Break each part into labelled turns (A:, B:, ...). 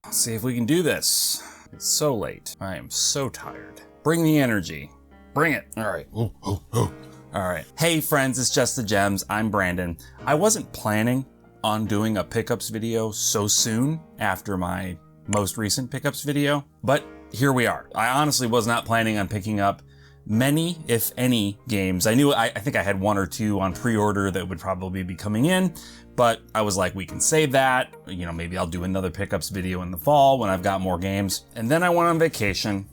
A: Let's see if we can do this. It's so late. I am so tired. Bring the energy. Bring it. All right. Ooh, ooh, ooh. All right. Hey friends, it's Just the Gems. I'm Brandon. I wasn't planning on doing a pickups video so soon after my most recent pickups video, but here we are. I honestly was not planning on picking up many, if any, games. I think I had 1 or 2 on pre-order that would probably be coming in, but I was like, we can save that. You know, maybe I'll do another pickups video in the fall when I've got more games. And then I went on vacation,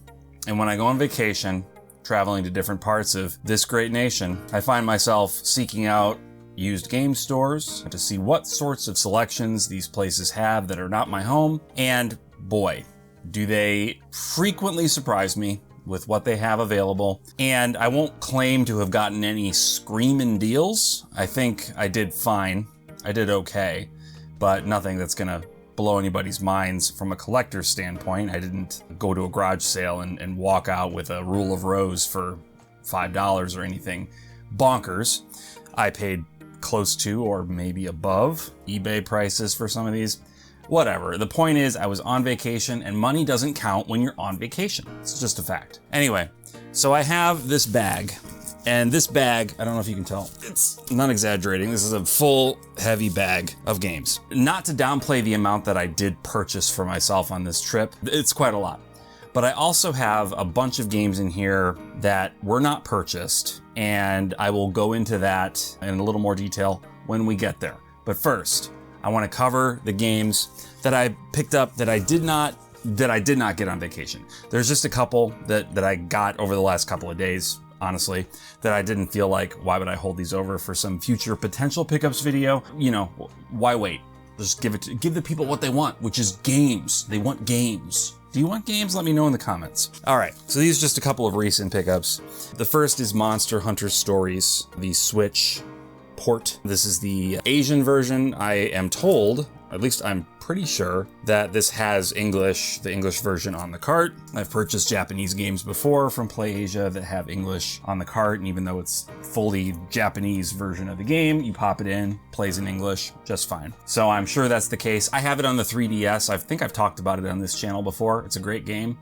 A: and when I go on vacation, traveling to different parts of this great nation, I find myself seeking out used game stores to see what sorts of selections these places have that are not my home. And boy, do they frequently surprise me with what they have available. And I won't claim to have gotten any screaming deals. I think I did fine. I did okay, but nothing that's gonna blow anybody's minds from a collector's standpoint. I didn't go to a garage sale and walk out with a rule of rose for $5 or anything bonkers. I paid close to or maybe above eBay prices for some of these. Whatever. The point is, I was on vacation, and money doesn't count when you're on vacation. It's just a fact. Anyway, so I have this bag. And this bag, I don't know if you can tell, it's not exaggerating. This is a full, heavy bag of games. Not to downplay the amount that I did purchase for myself on this trip. It's quite a lot. But I also have a bunch of games in here that were not purchased, and I will go into that in a little more detail when we get there. But first, I want to cover the games that I picked up that I did not get on vacation. There's just a couple that I got over the last couple of days, honestly, that I didn't feel like, why would I hold these over for some future potential pickups video? You know, why wait? Just give the people what they want, which is games. They want games. Do you want games? Let me know in the comments. All right, so these are just a couple of recent pickups. The first is Monster Hunter Stories, the Switch port. This is the Asian version. I am told, at least I'm pretty sure, that this has the English version on the cart. I've purchased Japanese games before from PlayAsia that have English on the cart, and even though it's fully Japanese version of the game, you pop it in, plays in English just fine. So I'm sure that's the case. I have it on the 3DS. I think I've talked about it on this channel before. It's a great game,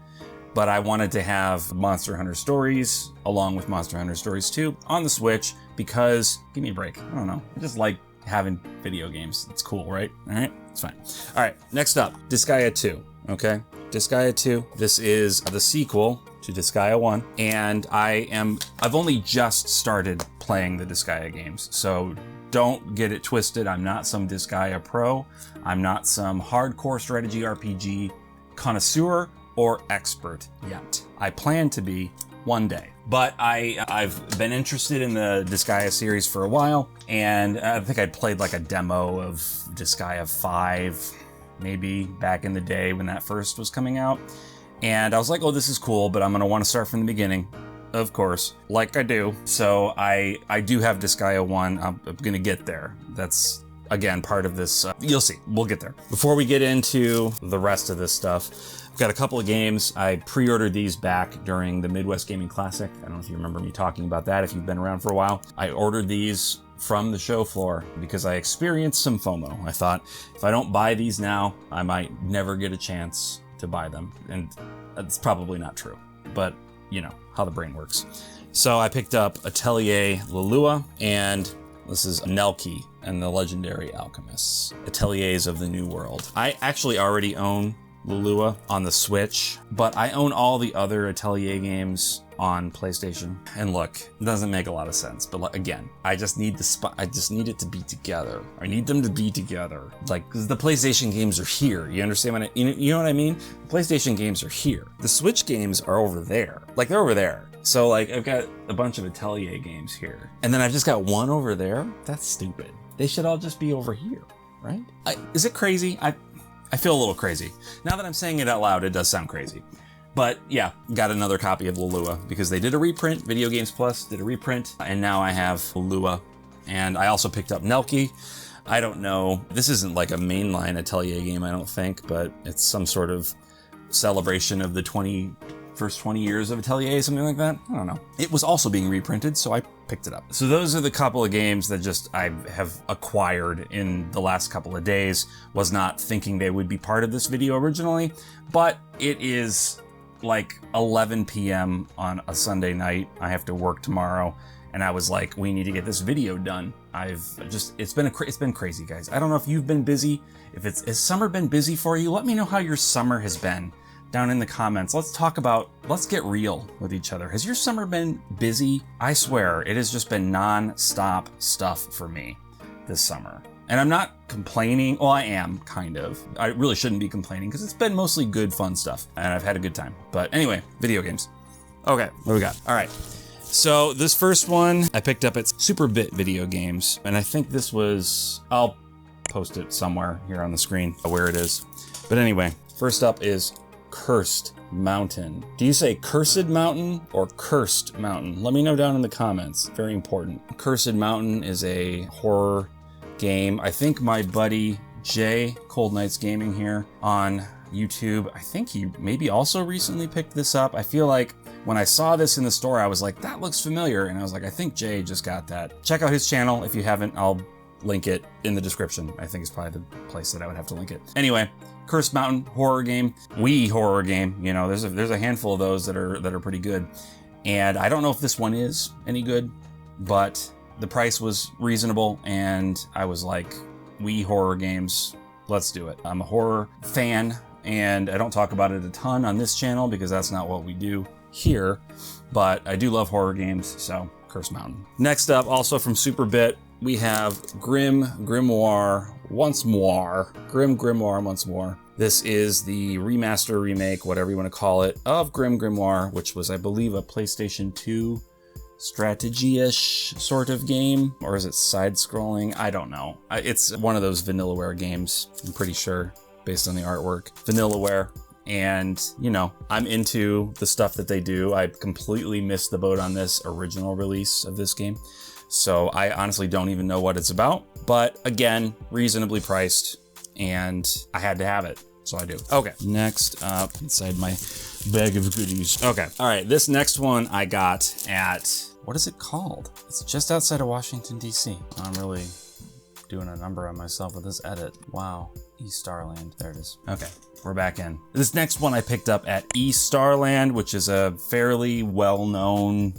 A: but I wanted to have Monster Hunter Stories along with Monster Hunter Stories 2 on the Switch because, give me a break, I don't know, I just like having video games. It's cool, right? All right, it's fine. All right, next up, Disgaea 2, okay? Disgaea 2, this is the sequel to Disgaea 1, and I've only just started playing the Disgaea games, so don't get it twisted. I'm not some Disgaea pro. I'm not some hardcore strategy RPG connoisseur or expert yet. I plan to be one day. But I've been interested in the Disgaea series for a while, and I think I'd played like a demo of Disgaea 5, maybe back in the day when that first was coming out. And I was like, oh, this is cool, but I'm gonna wanna start from the beginning, of course, like I do. So I do have Disgaea 1, I'm gonna get there. That's, again, part of this, you'll see, we'll get there. Before we get into the rest of this stuff, I've got a couple of games. I pre-ordered these back during the Midwest Gaming Classic. I don't know if you remember me talking about that, if you've been around for a while. I ordered these from the show floor because I experienced some FOMO. I thought, if I don't buy these now, I might never get a chance to buy them. And that's probably not true, but you know how the brain works. So I picked up Atelier Lulua, and this is Nelki and the Legendary Alchemists, Ateliers of the New World. I actually already own Lulua on the Switch, but I own all the other Atelier games on PlayStation. And look, it doesn't make a lot of sense, but again, I just need it to be together. I need them to be together. Like, because the PlayStation games are here. You understand what you know what I mean? The PlayStation games are here. The Switch games are over there. Like, they're over there. So like, I've got a bunch of Atelier games here, and then I've just got one over there. That's stupid. They should all just be over here, right? Is it crazy? I feel a little crazy. Now that I'm saying it out loud, it does sound crazy. But yeah, got another copy of Lulua because they did a reprint. Video Games Plus did a reprint, and now I have Lulua. And I also picked up Nelki. I don't know. This isn't like a mainline Atelier game, I don't think, but it's some sort of celebration of the first 20 years of Atelier, something like that. I don't know. It was also being reprinted, so I picked it up. So those are the couple of games that just I have acquired in the last couple of days. Was not thinking they would be part of this video originally, but it is like 11 p.m. on a Sunday night. I have to work tomorrow, and I was like, we need to get this video done. It's been crazy, guys. I don't know if you've been busy. Has summer been busy for you? Let me know how your summer has been down in the comments. Let's get real with each other. Has your summer been busy? I swear, it has just been non-stop stuff for me this summer. And I'm not complaining. Well, I am, kind of. I really shouldn't be complaining because it's been mostly good, fun stuff. And I've had a good time. But anyway, video games. Okay, what do we got? All right. So this first one I picked up at Superbit Video Games. And I think this was, I'll post it somewhere here on the screen where it is. But anyway, first up is Cursed Mountain. Do you say Cursed Mountain or Cursed Mountain? Let me know down in the comments. Very important. Cursed Mountain is a horror game. I think my buddy Jay, Cold Nights Gaming here on YouTube, I think he maybe also recently picked this up. I feel like when I saw this in the store, I was like, that looks familiar. And I was like, I think Jay just got that. Check out his channel. If you haven't, I'll link it in the description. I think it's probably the place that I would have to link it. Anyway, Cursed Mountain horror game, Wii horror game. You know, there's a handful of those that are pretty good. And I don't know if this one is any good, but the price was reasonable, and I was like, Wii horror games, let's do it. I'm a horror fan, and I don't talk about it a ton on this channel because that's not what we do here, but I do love horror games, so Cursed Mountain. Next up, also from Superbit, we have Grim Grimoire Once More. Grim Grimoire Once More. This is the remaster, remake, whatever you want to call it, of Grim Grimoire, which was, I believe, a PlayStation 2 strategy-ish sort of game. Or is it side-scrolling? I don't know. It's one of those Vanillaware games, I'm pretty sure, based on the artwork. Vanillaware. And, you know, I'm into the stuff that they do. I completely missed the boat on this original release of this game. So I honestly don't even know what it's about. But again, reasonably priced, and I had to have it. So I do. Okay, next up inside my bag of goodies. Okay, all right, this next one I got at, what is it called? It's just outside of Washington, D.C. I'm really doing a number on myself with this edit. Wow, East Starland, there it is. Okay, we're back in. This next one I picked up at East Starland, which is a fairly well-known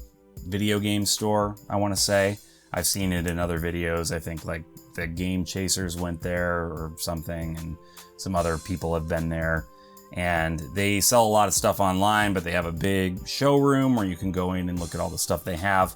A: video game store, I want to say. I've seen it in other videos. I think like the Game Chasers went there or something, and some other people have been there. And they sell a lot of stuff online, but they have a big showroom where you can go in and look at all the stuff they have.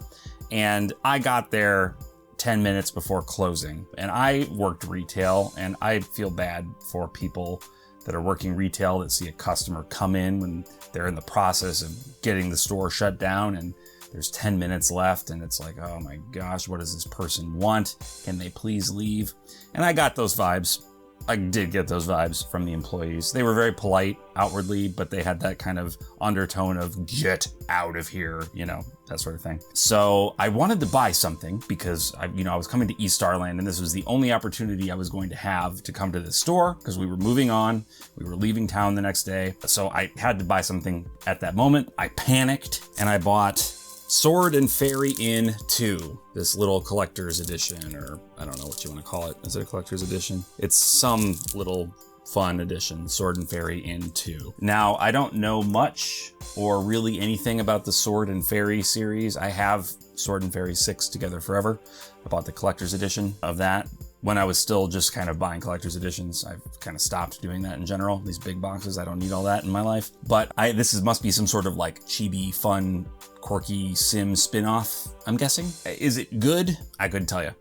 A: And I got there 10 minutes before closing, and I worked retail, and I feel bad for people that are working retail that see a customer come in when they're in the process of getting the store shut down, and there's 10 minutes left, and it's like, oh my gosh, what does this person want? Can they please leave? And I got those vibes. I did get those vibes from the employees. They were very polite outwardly, but they had that kind of undertone of get out of here, you know, that sort of thing. So I wanted to buy something because I was coming to East Starland, and this was the only opportunity I was going to have to come to this store because we were moving on. We were leaving town the next day. So I had to buy something at that moment. I panicked and I bought Sword and Fairy Inn 2, this little collector's edition, or I don't know what you want to call it. Is it a collector's edition? It's some little fun edition, Sword and Fairy Inn 2. Now, I don't know much or really anything about the Sword and Fairy series. I have Sword and Fairy 6 Together Forever. I bought the collector's edition of that. When I was still just kind of buying collector's editions, I've kind of stopped doing that in general. These big boxes, I don't need all that in my life. But this must be some sort of like chibi, fun, quirky sim spin-off, I'm guessing. Is it good? I couldn't tell you.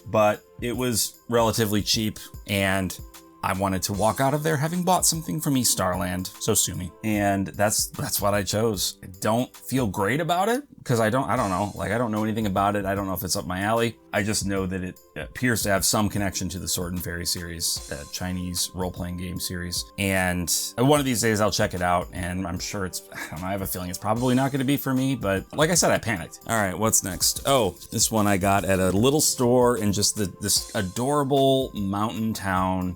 A: But it was relatively cheap, and I wanted to walk out of there having bought something from East Starland, so sue me. And that's what I chose. I don't feel great about it because I don't know. Like, I don't know anything about it. I don't know if it's up my alley. I just know that it appears to have some connection to the Sword and Fairy series, a Chinese role-playing game series. And one of these days I'll check it out, and I'm sure I have a feeling it's probably not going to be for me, but like I said, I panicked. All right, what's next? Oh, this one I got at a little store in just this adorable mountain town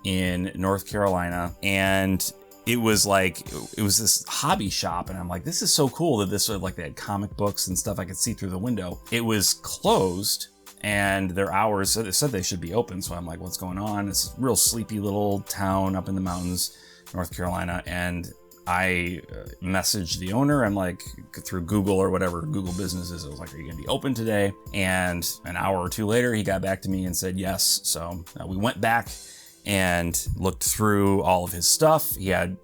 A: in North Carolina, and it was this hobby shop, and I'm like, this is so cool that this was like, they had comic books and stuff I could see through the window. It was closed, and their hours said they should be open. So I'm like, what's going on? It's a real sleepy little town up in the mountains, North Carolina. And I messaged the owner. I'm like, through Google or whatever, Google Business is. I was like, are you gonna be open today? And an hour or two later, he got back to me and said yes. So we went back and looked through all of his stuff. He had,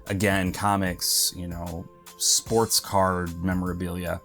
A: again, comics, you know, sports card memorabilia,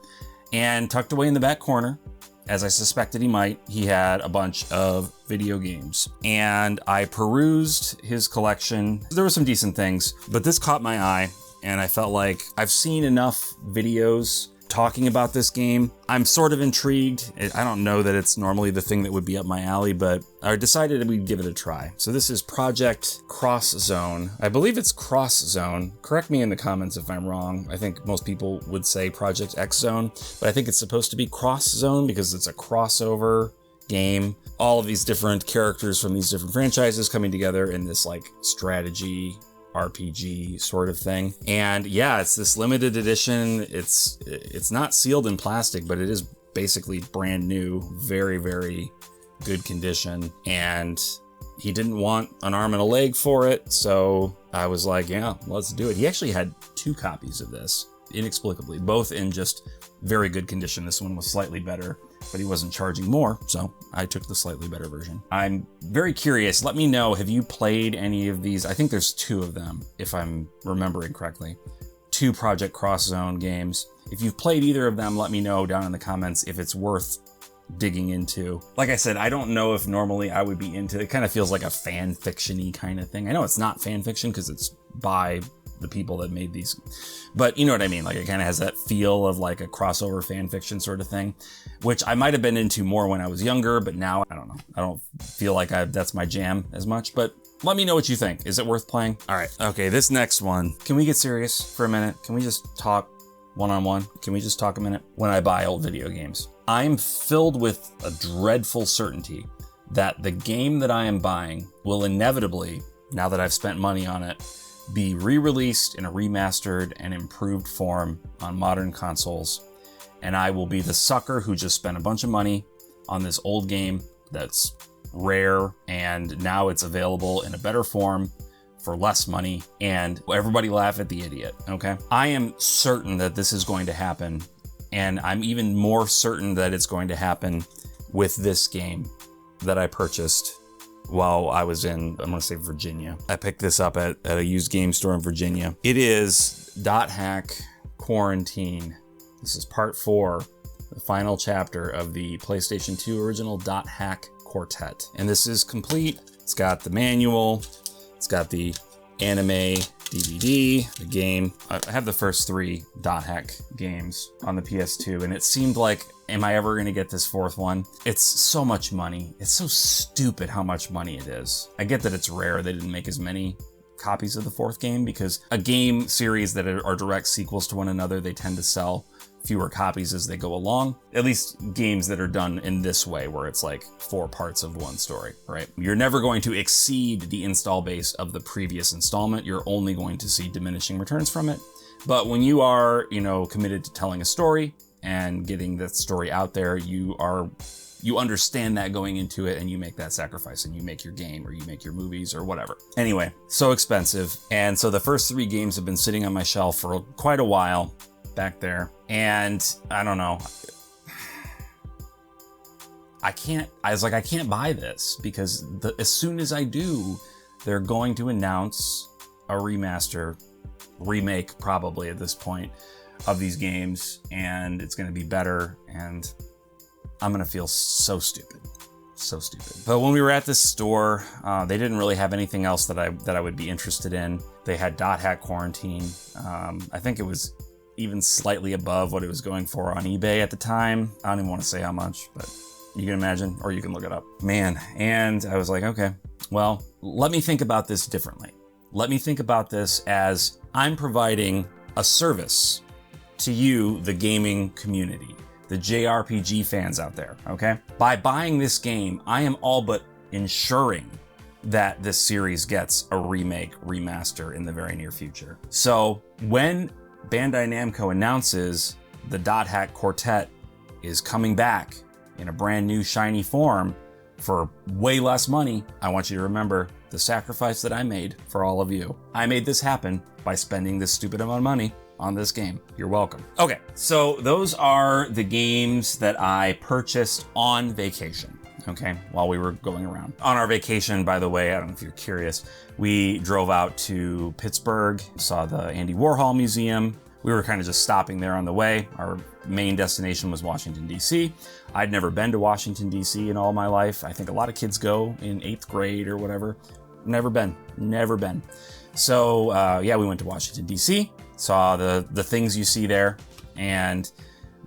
A: and tucked away in the back corner, as I suspected he might, he had a bunch of video games. And I perused his collection. There were some decent things, but this caught my eye, and I felt like I've seen enough videos talking about this game. I'm sort of intrigued. I don't know that it's normally the thing that would be up my alley, but I decided that we'd give it a try. So this is Project Cross Zone. I believe it's Cross Zone. Correct me in the comments if I'm wrong. I think most people would say Project X Zone, but I think it's supposed to be Cross Zone because it's a crossover game. All of these different characters from these different franchises coming together in this like strategy RPG sort of thing. And yeah, it's this limited edition. It's not sealed in plastic, but it is basically brand new, very, very good condition. And he didn't want an arm and a leg for it, so I was like, yeah, let's do it. He actually had 2 copies of this, inexplicably, both in just very good condition. This one was slightly better, but he wasn't charging more, so I took the slightly better version. I'm very curious. Let me know, have you played any of these? I think there's 2 of them, if I'm remembering correctly. 2 Project Cross Zone games. If you've played either of them, let me know down in the comments if it's worth digging into. Like I said, I don't know if normally I would be into it. It kind of feels like a fan fiction-y kind of thing. I know it's not fan fiction because it's by the people that made these, but you know what I mean? Like it kind of has that feel of like a crossover fan fiction sort of thing, which I might have been into more when I was younger, but now I don't know. I don't feel like that's my jam as much, but let me know what you think. Is it worth playing? All right. Okay. This next one, can we get serious for a minute? Can we just talk one-on-one? Can we just talk a minute? When I buy old video games, I'm filled with a dreadful certainty that the game that I am buying will inevitably, now that I've spent money on it, be re-released in a remastered and improved form on modern consoles. And I will be the sucker who just spent a bunch of money on this old game that's rare, and now it's available in a better form for less money, and everybody laugh at the idiot, okay? I am certain that this is going to happen, and I'm even more certain that it's going to happen with this game that I purchased while I was in, I'm gonna say Virginia. I picked this up at a used game store in Virginia. It is .hack Quarantine. This is part 4, the final chapter of the PlayStation 2 original .hack Quartet. And this is complete. It's got the manual, it's got the anime DVD, the game. I have the first 3 .hack games on the PS2, and it seemed like, am I ever gonna get this 4th one? It's so much money. It's so stupid how much money it is. I get that it's rare they didn't make as many copies of the 4th game, because a game series that are direct sequels to one another, they tend to sell fewer copies as they go along. At least games that are done in this way, where it's like 4 parts of one story, right? You're never going to exceed the install base of the previous installment. You're only going to see diminishing returns from it. But when you are, you know, committed to telling a story and getting that story out there, you understand that going into it, and you make that sacrifice, and you make your game, or you make your movies, or whatever. Anyway, so expensive. And so the first 3 games have been sitting on my shelf for quite a while back there. And I don't know. I can't buy this, because as soon as I do, they're going to announce a remaster, remake probably at this point, of these games, and it's going to be better, and I'm going to feel so stupid. So stupid. But when we were at this store, they didn't really have anything else that I would be interested in. They had .hack Quarantine. I think it was even slightly above what it was going for on eBay at the time. I don't even want to say how much, but you can imagine, or you can look it up. Man, and I was like, okay, well, let me think about this differently. Let me think about this as I'm providing a service to you, the gaming community, the JRPG fans out there, okay? By buying this game, I am all but ensuring that this series gets a remake, remaster in the very near future. So when Bandai Namco announces the Dot Hack Quartet is coming back in a brand new shiny form for way less money, I want you to remember the sacrifice that I made for all of you. I made this happen by spending this stupid amount of money on this game. You're welcome. Okay, so those are the games that I purchased on vacation, okay, while we were going around. On our vacation, by the way, I don't know if you're curious, we drove out to Pittsburgh, saw the Andy Warhol Museum. We were kind of just stopping there on the way. Our main destination was Washington, D.C. I'd never been to Washington, D.C. in all my life. I think a lot of kids go in 8th grade or whatever. Never been. So yeah, we went to Washington, D.C., saw the things you see there, and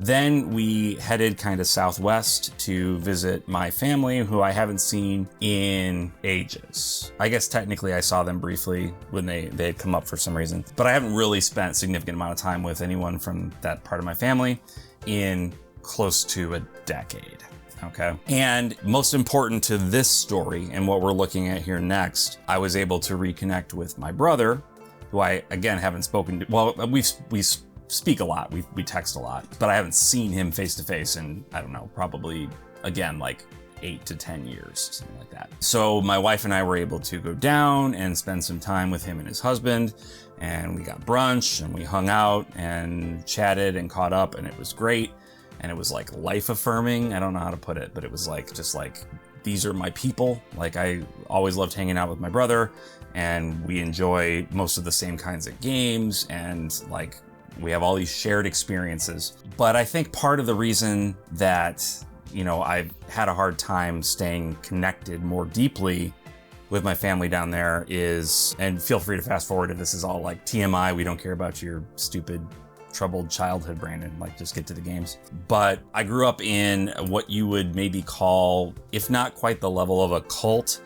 A: then we headed kind of southwest to visit my family, who I haven't seen in ages. I guess technically I saw them briefly when they had come up for some reason, but I haven't really spent a significant amount of time with anyone from that part of my family in close to a decade. Okay. And most important to this story and what we're looking at here next, I was able to reconnect with my brother, who I, again, haven't spoken to. Well, we speak a lot, we text a lot, but I haven't seen him face to face in, I don't know, probably, again, like 8 to 10 years, something like that. So my wife and I were able to go down and spend some time with him and his husband, and we got brunch and we hung out and chatted and caught up, and it was great. And it was like life affirming. I don't know how to put it, but it was like, just like, these are my people. Like, I always loved hanging out with my brother, and we enjoy most of the same kinds of games, and like, we have all these shared experiences. But I think part of the reason that, you know, I've had a hard time staying connected more deeply with my family down there is, and feel free to fast forward if this is all like TMI, we don't care about your stupid troubled childhood, Brandon, like, just get to the games. But I grew up in what you would maybe call, if not quite the level of a cult,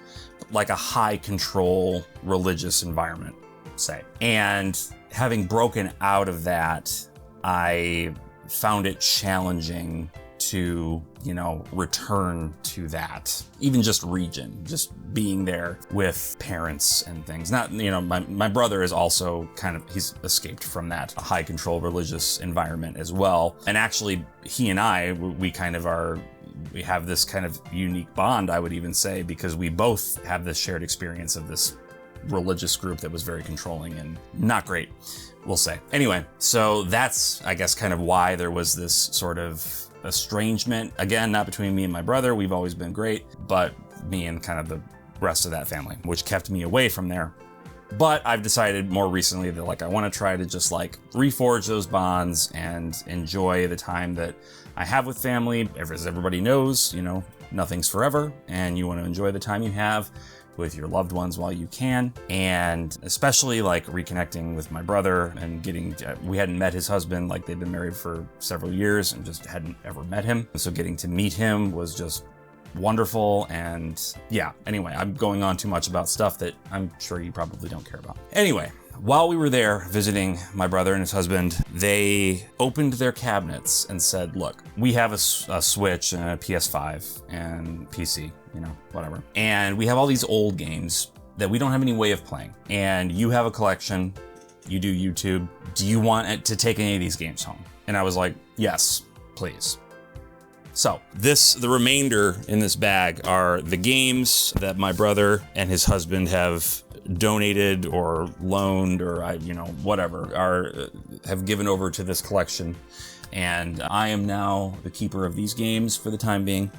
A: like a high control religious environment, say. And having broken out of that, I found it challenging to, you know, return to that, even just region, just being there with parents and things. Not, you know, my brother is also kind of, he's escaped from that high control religious environment as well. And actually, he and I, we kind of are, we have this kind of unique bond, I would even say, because we both have this shared experience of this religious group that was very controlling and not great, we'll say. Anyway, so that's, I guess, kind of why there was this sort of estrangement. Again, not between me and my brother, we've always been great, but me and kind of the rest of that family, which kept me away from there. But I've decided more recently that, like, I want to try to just like reforge those bonds and enjoy the time that I have with family. As everybody knows, you know, nothing's forever, and you want to enjoy the time you have with your loved ones while you can. And especially like reconnecting with my brother and getting, we hadn't met his husband, like they'd been married for several years and just hadn't ever met him. So getting to meet him was just wonderful. And yeah, anyway, I'm going on too much about stuff that I'm sure you probably don't care about. Anyway, while we were there visiting my brother and his husband, they opened their cabinets and said, look, we have a Switch and a PS5 and PC, you know, whatever. And we have all these old games that we don't have any way of playing. And you have a collection, you do YouTube. Do you want to take any of these games home? And I was like, yes, please. So the remainder in this bag are the games that my brother and his husband have donated or loaned or whatever, have given over to this collection. And I am now the keeper of these games for the time being,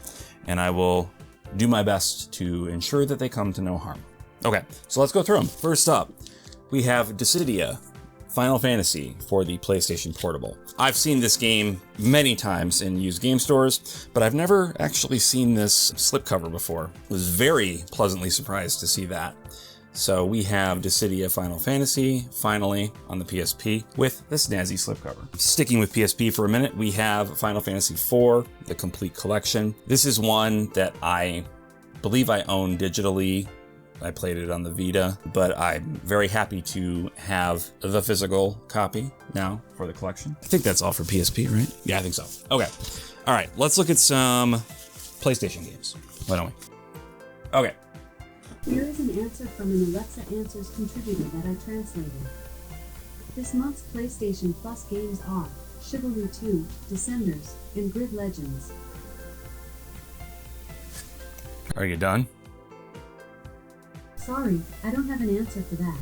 A: and I will do my best to ensure that they come to no harm. Okay, so let's go through them. First up, we have Dissidia, Final Fantasy for the PlayStation Portable. I've seen this game many times in used game stores, but I've never actually seen this slipcover before. I was very pleasantly surprised to see that. So we have Dissidia Final Fantasy, finally, on the PSP, with this snazzy slipcover. Sticking with PSP for a minute, we have Final Fantasy IV, the complete collection. This is one that I believe I own digitally. I played it on the Vita, but I'm very happy to have the physical copy now for the collection. I think that's all for PSP, right? Yeah, I think so. Okay. All right, let's look at some PlayStation games. Why don't we? Okay.
B: Here is an answer from an Alexa Answers contributor that I translated. This month's PlayStation Plus games are Chivalry 2, Descenders, and Grid Legends.
A: Are you done?
B: Sorry, I don't have an answer for that.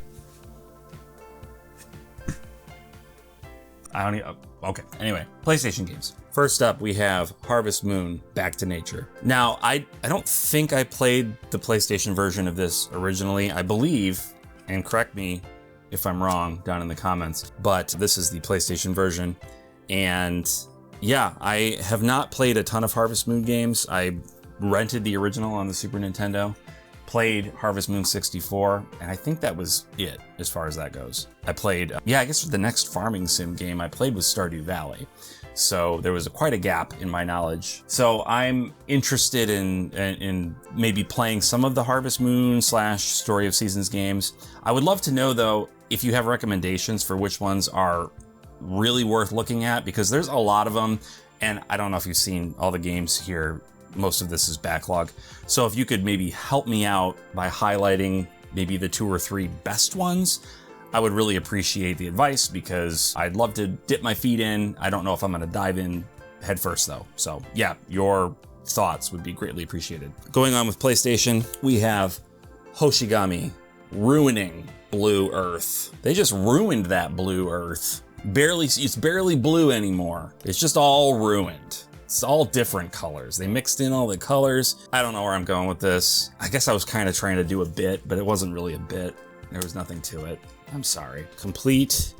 A: I don't even, okay. Anyway, PlayStation games. First up, we have Harvest Moon, Back to Nature. Now, I don't think I played the PlayStation version of this originally. I believe, and correct me if I'm wrong down in the comments, but this is the PlayStation version. And yeah, I have not played a ton of Harvest Moon games. I rented the original on the Super Nintendo, played Harvest Moon 64, and I think that was it as far as that goes. I played, I guess the next farming sim game I played was Stardew Valley. So there was quite a gap in my knowledge. So I'm interested in maybe playing some of the Harvest Moon / Story of Seasons games. I would love to know though, if you have recommendations for which ones are really worth looking at, because there's a lot of them. And I don't know if you've seen all the games here. Most of this is backlog. So if you could maybe help me out by highlighting maybe the 2 or 3 best ones, I would really appreciate the advice, because I'd love to dip my feet in. I don't know if I'm gonna dive in head first though. So yeah, your thoughts would be greatly appreciated. Going on with PlayStation, we have Hoshigami ruining Blue Earth. They just ruined that Blue Earth. It's barely blue anymore. It's just all ruined. It's all different colors. They mixed in all the colors. I don't know where I'm going with this. I guess I was kind of trying to do a bit, but it wasn't really a bit. There was nothing to it. I'm sorry. Complete.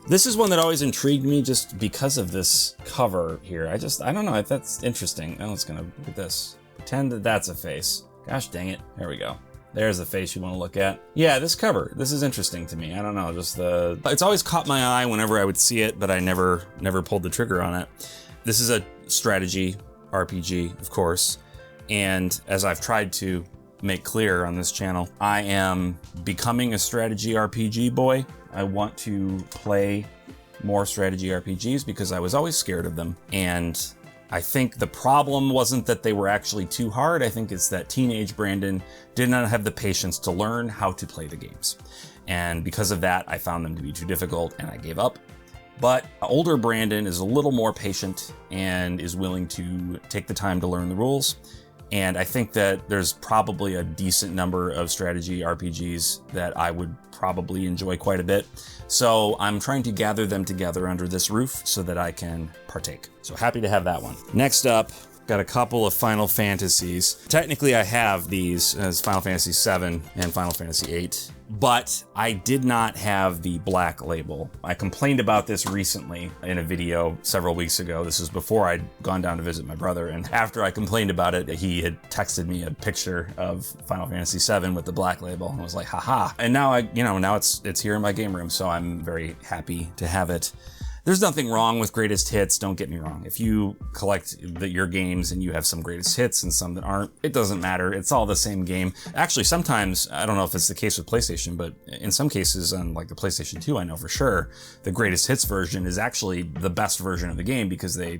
A: This is one that always intrigued me just because of this cover here. I don't know if that's interesting. Oh, it's gonna look at this. Pretend that that's a face. Gosh dang it. There we go. There's the face you want to look at. Yeah, this cover. This is interesting to me. I don't know, it's always caught my eye whenever I would see it, but I never pulled the trigger on it. This is a strategy RPG, of course. And as I've tried to make clear on this channel, I am becoming a strategy RPG boy. I want to play more strategy RPGs because I was always scared of them. And I think the problem wasn't that they were actually too hard. I think it's that teenage Brandon did not have the patience to learn how to play the games. And because of that, I found them to be too difficult and I gave up. But older Brandon is a little more patient and is willing to take the time to learn the rules. And I think that there's probably a decent number of strategy RPGs that I would probably enjoy quite a bit. So I'm trying to gather them together under this roof so that I can partake. So happy to have that one. Next up, got a couple of Final Fantasies. Technically I have these as Final Fantasy VII and Final Fantasy VIII, but I did not have the black label. I complained about this recently in a video several weeks ago. This was before I'd gone down to visit my brother, and after I complained about it, he had texted me a picture of Final Fantasy VII with the black label, and I was like, haha. And now now it's here in my game room, so I'm very happy to have it. There's nothing wrong with greatest hits, don't get me wrong. If you collect your games and you have some greatest hits and some that aren't, it doesn't matter. It's all the same game. Actually, sometimes, I don't know if it's the case with PlayStation, but in some cases on like the PlayStation 2, I know for sure, the greatest hits version is actually the best version of the game because they,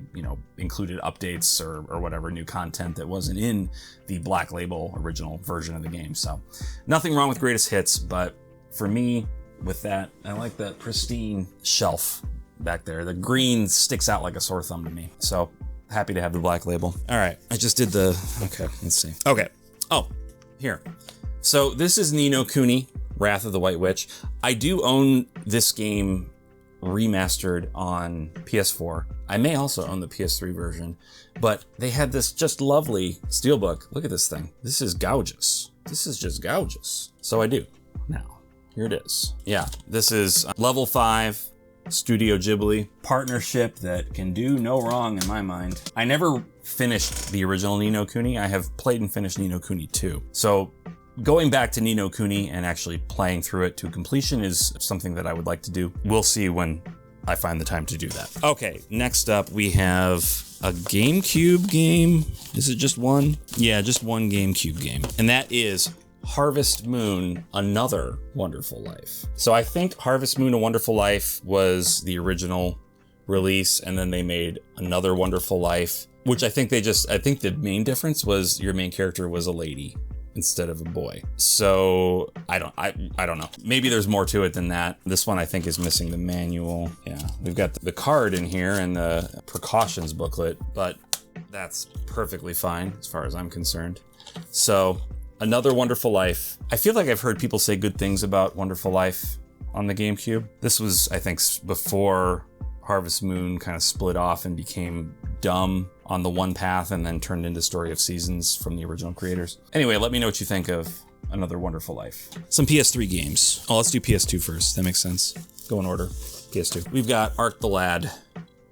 A: included updates or whatever new content that wasn't in the black label original version of the game. So nothing wrong with greatest hits, but for me, with that, I like that pristine shelf back there. The green sticks out like a sore thumb to me. So happy to have the black label. All right, I just did okay, let's see. Okay, here. So this is Ni no Kuni, Wrath of the White Witch. I do own this game remastered on PS4. I may also own the PS3 version, but they had this just lovely steelbook. Look at this thing. This is gorgeous. This is just gorgeous. So I do. Now, here it is. Yeah, this is level 5. Studio Ghibli partnership that can do no wrong in my mind. I never finished the original Ni no Kuni. I have played and finished Ni no Kuni 2. So going back to Ni no Kuni and actually playing through it to completion is something that I would like to do. We'll see when I find the time to do that. Okay, next up we have a GameCube game. Is it just one? Yeah, just one GameCube game. And that is Harvest Moon, Another Wonderful Life. So I think Harvest Moon, A Wonderful Life was the original release, and then they made Another Wonderful Life, which I think the main difference was your main character was a lady instead of a boy. So I don't know. Maybe there's more to it than that. This one I think is missing the manual. Yeah, we've got the card in here and the precautions booklet, but that's perfectly fine as far as I'm concerned. So Another Wonderful Life. I feel like I've heard people say good things about Wonderful Life on the GameCube. This was, I think, before Harvest Moon kind of split off and became dumb on the one path and then turned into Story of Seasons from the original creators. Anyway, let me know what you think of Another Wonderful Life. Some PS3 games. Oh, let's do PS2 first. That makes sense. Go in order. PS2. We've got Ark the Lad,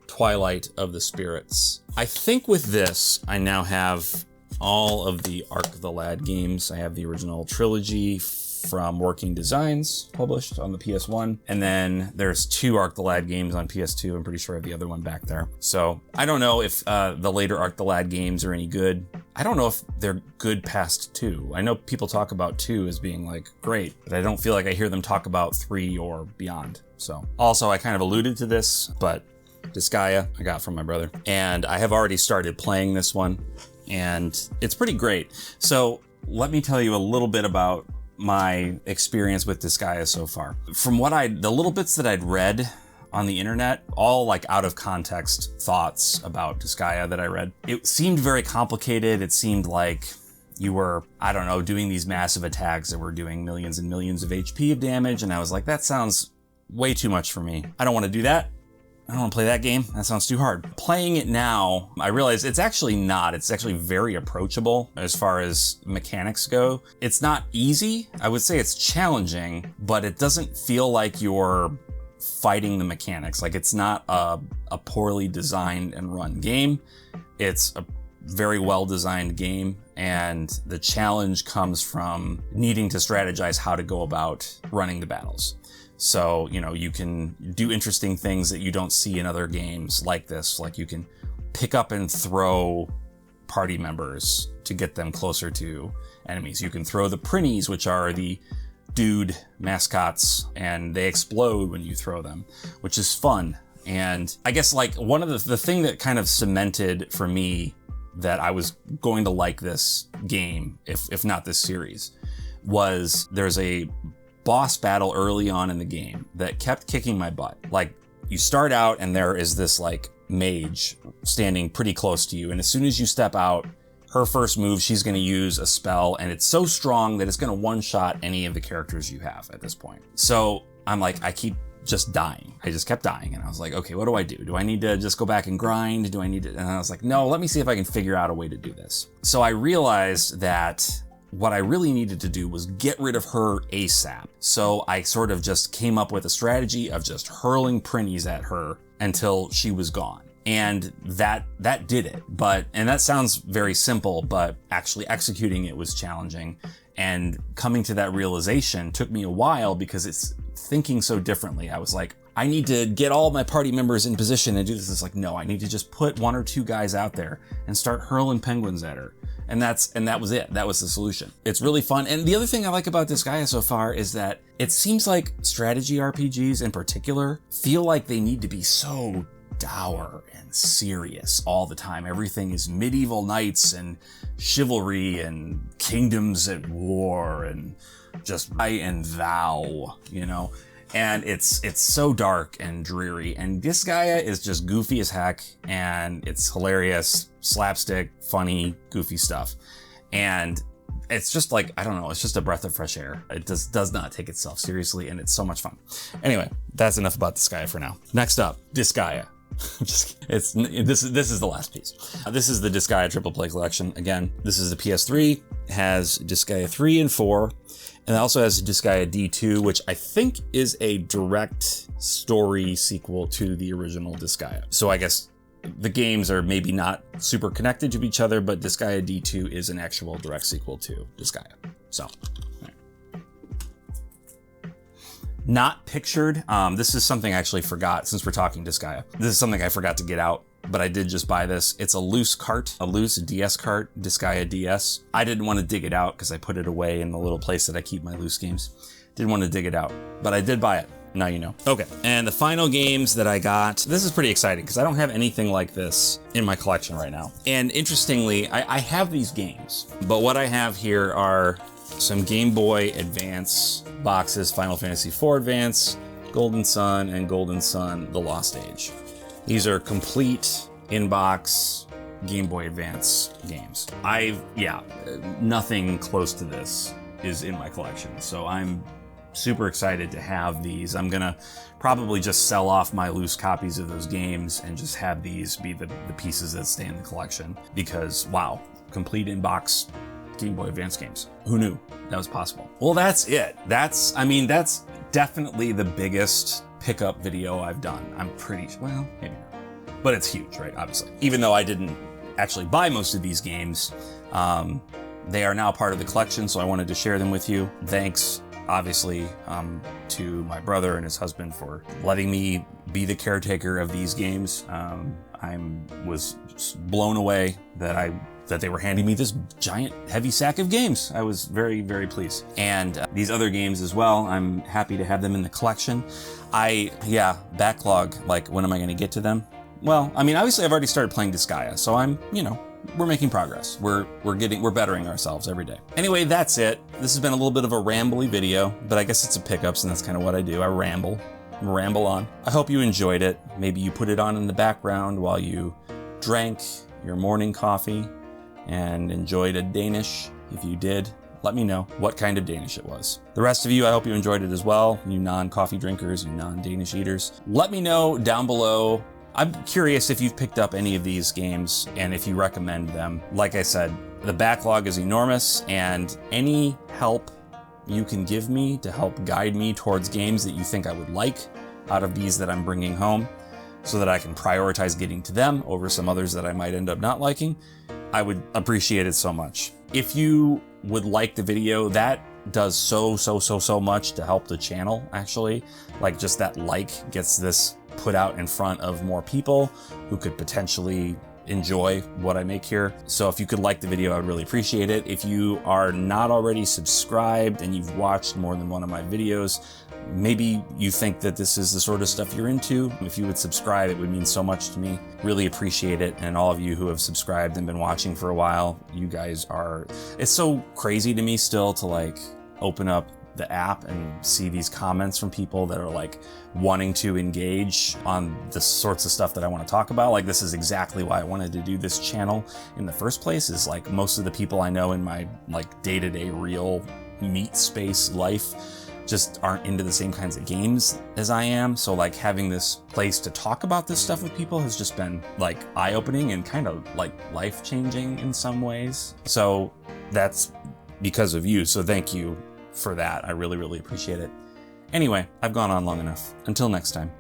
A: Twilight of the Spirits. I think with this, I now have all of the Ark the Lad games. I have the original trilogy from Working Designs, published on the PS1. And then there's 2 Ark the Lad games on PS2. I'm pretty sure I have the other one back there. So I don't know if the later Ark the Lad games are any good. I don't know if they're good past 2. I know people talk about 2 as being like great, but I don't feel like I hear them talk about 3 or beyond. So also I kind of alluded to this, but Disgaea I got from my brother. And I have already started playing this one and it's pretty great. So let me tell you a little bit about my experience with Disgaea so far. From what the little bits that I'd read on the internet, all like out of context thoughts about Disgaea that I read, it seemed very complicated. It seemed like you were, I don't know, doing these massive attacks that were doing millions and millions of HP of damage. And I was like, that sounds way too much for me. I don't want to do that. I don't want to play that game. That sounds too hard. Playing it now, I realize it's actually not. It's actually very approachable as far as mechanics go. It's not easy. I would say it's challenging, but it doesn't feel like you're fighting the mechanics. Like it's not a poorly designed and run game. It's a very well designed game. And the challenge comes from needing to strategize how to go about running the battles. So, you know, you can do interesting things that you don't see in other games like this. Like you can pick up and throw party members to get them closer to enemies. You can throw the prinnies, which are the dude mascots, and they explode when you throw them, which is fun. And I guess like one of the thing that kind of cemented for me that I was going to like this game, if not this series, was there's a boss battle early on in the game that kept kicking my butt. Like you start out and there is this like mage standing pretty close to you. And as soon as you step out, her first move, she's going to use a spell and it's so strong that it's going to one-shot any of the characters you have at this point. So I'm like, I keep just dying. I just kept dying. And I was like, okay, what do I do? Do I need to just go back and grind? Do I need to? And I was like, no, let me see if I can figure out a way to do this. So I realized that what I really needed to do was get rid of her ASAP. So I sort of just came up with a strategy of just hurling prinnies at her until she was gone. And that did it. And that sounds very simple, but actually executing it was challenging. And coming to that realization took me a while because it's thinking so differently. I was like, I need to get all my party members in position and do this. It's like, no, I need to just put 1 or 2 guys out there and start hurling penguins at her. And that was it. That was the solution. It's really fun. And the other thing I like about Disgaea so far is that it seems like strategy RPGs in particular feel like they need to be so dour and serious all the time. Everything is medieval knights and chivalry and kingdoms at war and just I and thou, you know? And it's so dark and dreary. And Disgaea is just goofy as heck, and it's hilarious, slapstick, funny, goofy stuff. And it's just like, I don't know, it's just a breath of fresh air. It does not take itself seriously, and it's so much fun. Anyway, that's enough about Disgaea for now. Next up, Disgaea. This is the last piece. This is the Disgaea Triple Play Collection. Again, this is the PS3. It has Disgaea 3 and 4. And it also has Disgaea D2, which I think is a direct story sequel to the original Disgaea. So I guess the games are maybe not super connected to each other, but Disgaea D2 is an actual direct sequel to Disgaea. So, right. Not pictured. This is something I actually forgot since we're talking Disgaea. This is something I forgot to get out, but I did just buy this. It's a loose cart, a loose DS cart, Disgaea DS. I didn't want to dig it out because I put it away in the little place that I keep my loose games. Didn't want to dig it out, but I did buy it. Now you know. Okay, and the final games that I got, this is pretty exciting because I don't have anything like this in my collection right now. And interestingly, I have these games, but what I have here are some Game Boy Advance boxes, Final Fantasy IV Advance, Golden Sun, and Golden Sun: The Lost Age. These are complete in-box Game Boy Advance games. Nothing close to this is in my collection, so I'm super excited to have these. I'm gonna probably just sell off my loose copies of those games and just have these be the pieces that stay in the collection, because wow, complete in-box Game Boy Advance games. Who knew that was possible? Well, that's it. That's definitely the biggest pickup video I've done. I'm pretty, well, maybe not, but it's huge, right? Obviously, even though I didn't actually buy most of these games, they are now part of the collection, so I wanted to share them with you. Thanks, obviously, to my brother and his husband for letting me be the caretaker of these games. I was blown away that they were handing me this giant heavy sack of games. I was very, very pleased. And these other games as well, I'm happy to have them in the collection. Backlog, like when am I gonna get to them? Well, I mean, obviously I've already started playing Disgaea, so we're making progress. We're bettering ourselves every day. Anyway, that's it. This has been a little bit of a rambly video, but I guess it's a pickups and that's kind of what I do. I ramble on. I hope you enjoyed it. Maybe you put it on in the background while you drank your morning coffee and enjoyed a Danish. If you did, let me know what kind of Danish it was. The rest of you, I hope you enjoyed it as well. You non-coffee drinkers, you non-Danish eaters. Let me know down below. I'm curious if you've picked up any of these games and if you recommend them. Like I said, the backlog is enormous, and any help you can give me to help guide me towards games that you think I would like out of these that I'm bringing home, so that I can prioritize getting to them over some others that I might end up not liking, I would appreciate it so much. If you would like the video, that does so much to help the channel, actually. Like, just that like gets this put out in front of more people who could potentially enjoy what I make here. So if you could like the video, I would really appreciate it. If you are not already subscribed and you've watched more than one of my videos, maybe you think that this is the sort of stuff you're into. If you would subscribe, it would mean so much to me. Really appreciate it. And all of you who have subscribed and been watching for a while, you guys are, it's so crazy to me still to like open up the app and see these comments from people that are like wanting to engage on the sorts of stuff that I want to talk about. Like, this is exactly why I wanted to do this channel in the first place, is like most of the people I know in my like day-to-day real meat space life just aren't into the same kinds of games as I am. So like having this place to talk about this stuff with people has just been like eye-opening and kind of like life-changing in some ways. So that's because of you. So thank you for that. I really, really appreciate it. Anyway, I've gone on long enough. Until next time.